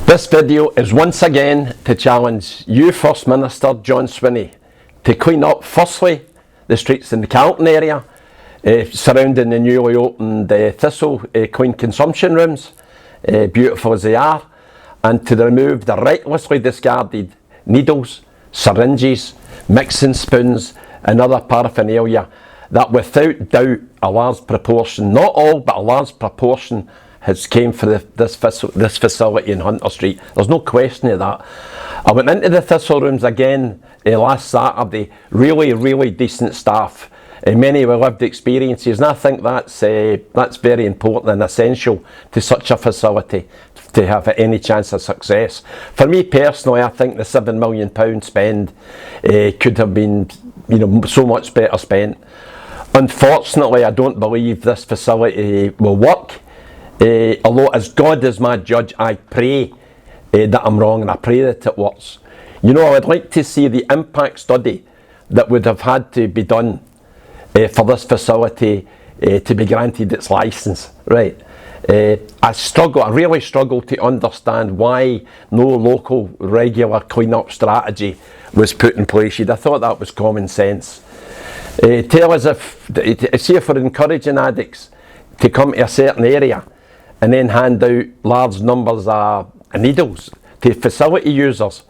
This video is once again to challenge you, First Minister John Swinney, to clean up firstly the streets in the Carlton area surrounding the newly opened Thistle clean consumption rooms, beautiful as they are, and to remove the recklessly discarded needles, syringes, mixing spoons and other paraphernalia that without doubt a large proportion, not all but a large proportion, has came for this facility in Hunter Street. There's no question of that. I went into the Thistle rooms again last Saturday. Really decent staff, many with lived experiences, and I think that's very important and essential to such a facility to have any chance of success. For me personally, I think the £7 million spend could have been, so much better spent. Unfortunately, I don't believe this facility will work. Although, as God is my judge, I pray that I'm wrong, and I pray that it works. I would like to see the impact study that would have had to be done for this facility to be granted its licence. Right. I really struggle to understand why no local regular clean-up strategy was put in place. You'd have thought that was common sense. Tell us if we're encouraging addicts to come to a certain area and then hand out large numbers of needles to facility users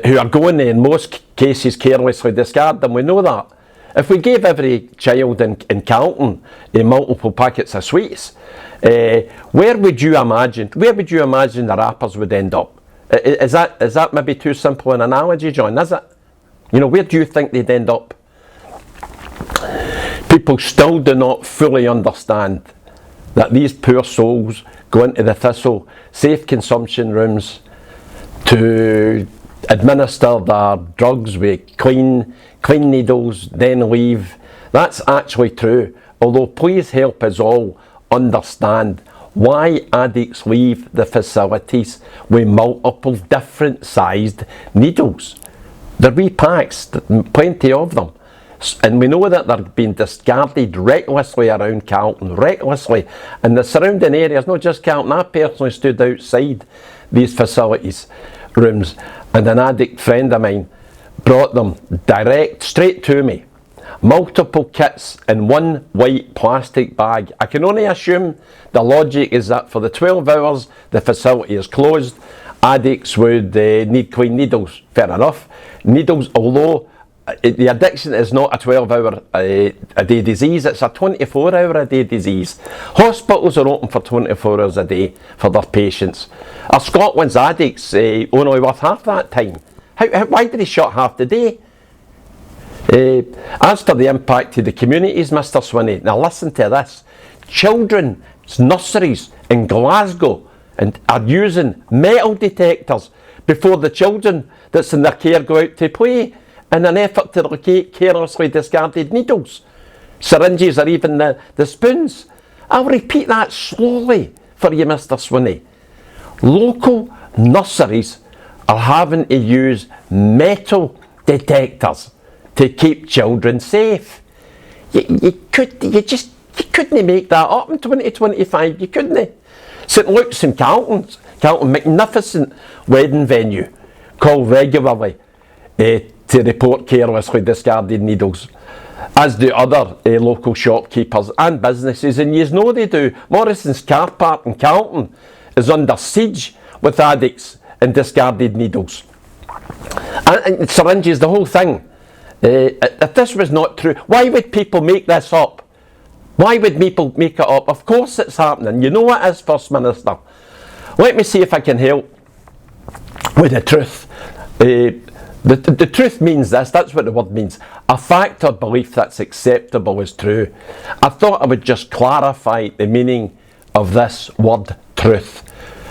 who are going to, in most cases, carelessly discard them. We know that. If we gave every child in Carlton multiple packets of sweets, where would you imagine the wrappers would end up? Is that maybe too simple an analogy, John? Is it? Where do you think they'd end up? People still do not fully understand that these poor souls go into the Thistle safe consumption rooms to administer their drugs with clean needles, then leave. That's actually true. Although please help us all understand why addicts leave the facilities with multiple different sized needles. They're wee packs, plenty of them. And we know that they're being discarded recklessly around Carlton, recklessly. And the surrounding areas, not just Carlton. I personally stood outside these facilities rooms, and an addict friend of mine brought them straight to me. Multiple kits in one white plastic bag. I can only assume the logic is that for the 12 hours the facility is closed, addicts would need clean needles. Fair enough. Needles, although the addiction is not a 12-hour a day disease, it's a 24-hour a day disease. Hospitals are open for 24 hours a day for their patients. Are Scotland's addicts only worth half that time? Why did he shut half the day? As for the impact to the communities, Mr. Swinney, now listen to this. Children's nurseries in Glasgow are using metal detectors before the children that's in their care go out to play, in an effort to locate carelessly discarded needles, syringes, or even the spoons. I'll repeat that slowly for you, Mr. Swinney. Local nurseries are having to use metal detectors to keep children safe. You couldn't make that up in 2025. You couldn't. St Luke's in Carlton, magnificent wedding venue, called regularly to report carelessly discarded needles, as do other local shopkeepers and businesses, and you know they do. Morrison's car park in Carlton is under siege with addicts and discarded needles. And syringes, the whole thing. If this was not true, why would people make this up? Why would people make it up? Of course it's happening. You know it is, First Minister. Let me see if I can help with the truth. The truth means this, that's what the word means. A fact or belief that's acceptable is true. I thought I would just clarify the meaning of this word truth,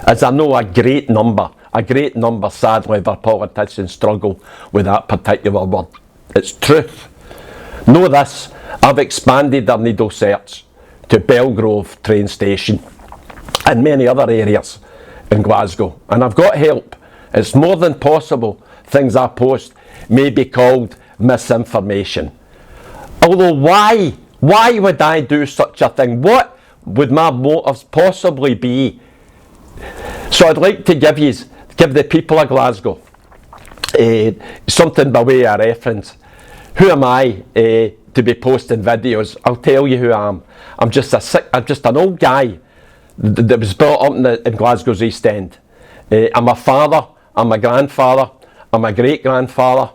as I know a great number sadly of our politicians struggle with that particular word. It's truth. Know this, I've expanded their needle search to Belgrove train station and many other areas in Glasgow, and I've got help. It's more than possible things I post may be called misinformation. Although why would I do such a thing? What would my motives possibly be So I'd like to give the people of Glasgow something by way of reference. Who am I to be posting videos? I'll tell you who I am. I'm just an old guy that was brought up in Glasgow's East End. I'm a father, I'm a grandfather, I'm a great-grandfather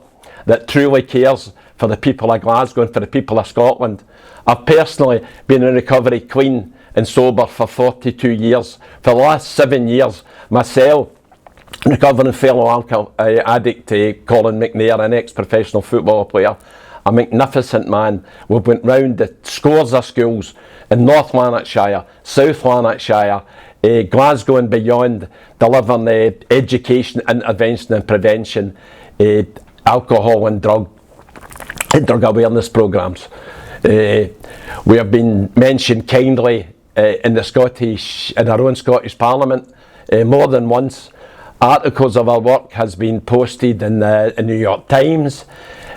that truly cares for the people of Glasgow and for the people of Scotland. I've personally been in recovery clean and sober for 42 years. For the last 7 years, myself, recovering fellow alcohol addict Colin, an ex-professional football player, a magnificent man. We've went round the scores of schools in North Lanarkshire, South Lanarkshire, Glasgow and beyond, delivering education, intervention and prevention, alcohol and drug awareness programmes. We have been mentioned kindly in our own Scottish Parliament more than once. Articles of our work has been posted in the New York Times.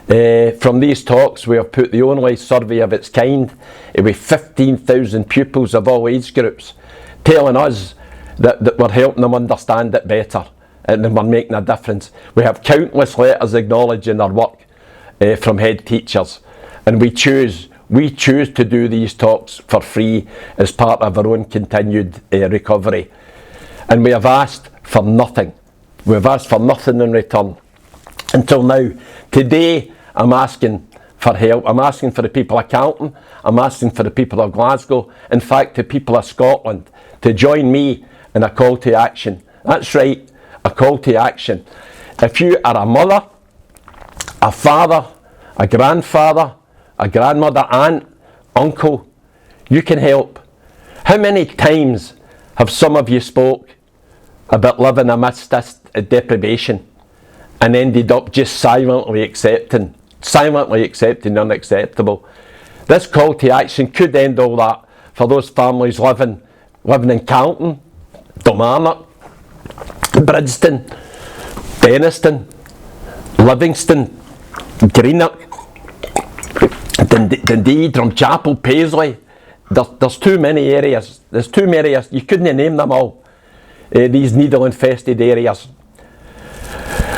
From these talks, we have put the only survey of its kind with 15,000 pupils of all age groups, telling us that we're helping them understand it better and we're making a difference. We have countless letters acknowledging our work from head teachers, and we choose to do these talks for free as part of our own continued recovery. And we have asked for nothing. We've asked for nothing in return until now. Today, I'm asking for help. I'm asking for the people of Carlton. I'm asking for the people of Glasgow. In fact, the people of Scotland to join me in a call to action. That's right, a call to action. If you are a mother, a father, a grandfather, a grandmother, aunt, uncle, you can help. How many times have some of you spoke about living amidst this deprivation and ended up just silently accepting the unacceptable? This call to action could end all that for those families living in Carlton, Kilmarnock, Bridgeton, Denniston, Livingston, Greenock, Dundee, Drumchapel, Paisley. There's too many areas. There's too many areas. You couldn't name them all. These needle-infested areas.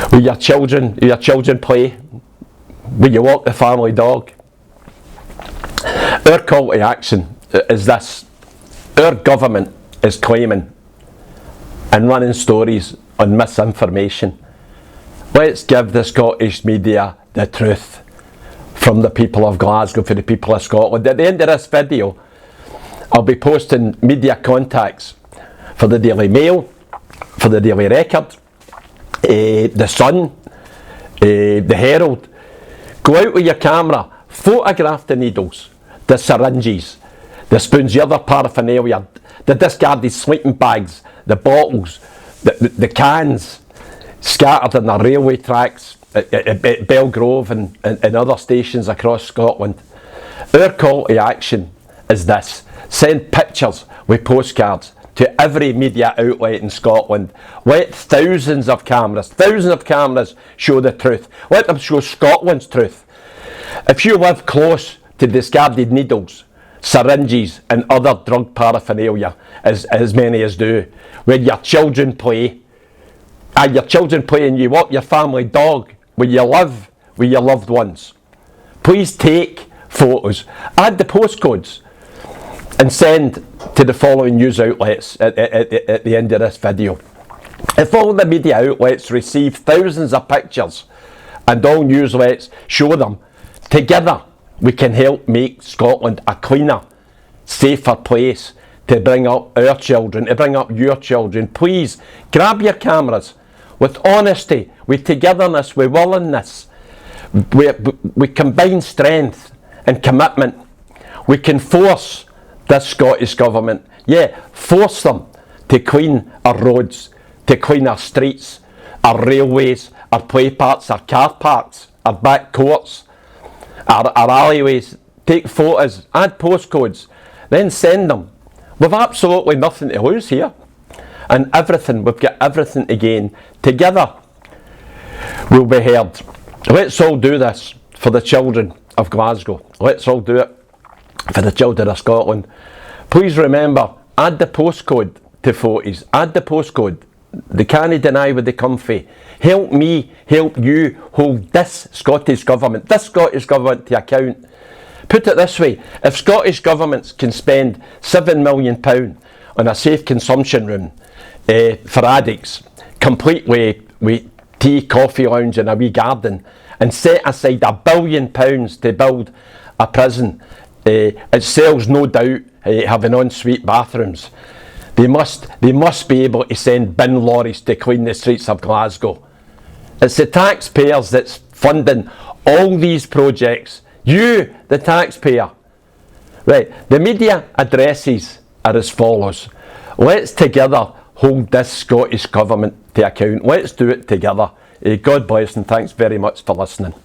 Where your children play, where you walk the family dog. Our call to action is this. Our government is claiming and running stories on misinformation. Let's give the Scottish media the truth from the people of Glasgow, for the people of Scotland. At the end of this video, I'll be posting media contacts for the Daily Mail, for the Daily Record, the Sun, the Herald. Go out with your camera, photograph the needles, the syringes, the spoons, the other paraphernalia, the discarded sleeping bags, the bottles, the cans scattered on the railway tracks at Belgrove and other stations across Scotland. Our call to action is this. Send pictures with postcards to every media outlet in Scotland. Let thousands of cameras show the truth. Let them show Scotland's truth. If you live close to discarded needles, syringes and other drug paraphernalia, as many as do, where your children play, and you walk your family dog, where you live with your loved ones, please take photos, add the postcodes, and send to the following news outlets at the end of this video. If all the media outlets receive thousands of pictures and all newsletters show them, together we can help make Scotland a cleaner, safer place to bring up our children, to bring up your children. Please grab your cameras with honesty, with togetherness, with willingness. We combine strength and commitment. We can force this Scottish Government, force them to clean our roads, to clean our streets, our railways, our play parks, our car parks, our back courts, our alleyways. Take photos, add postcodes, then send them. We've absolutely nothing to lose here. And we've got everything to gain. Together, we'll be heard. Let's all do this for the children of Glasgow. Let's all do it for the children of Scotland. Please remember, add the postcode to 40s. Add the postcode. They can't deny where they come from. Help me, help you hold this Scottish Government to account. Put it this way, if Scottish governments can spend £7 million on a safe consumption room for addicts, complete with tea, coffee lounge and a wee garden, and set aside £1 billion to build a prison, it sells no doubt having ensuite bathrooms. They must be able to send bin lorries to clean the streets of Glasgow. It's the taxpayers that's funding all these projects. You, the taxpayer. Right, the media addresses are as follows. Let's together hold this Scottish Government to account. Let's do it together. God bless and thanks very much for listening.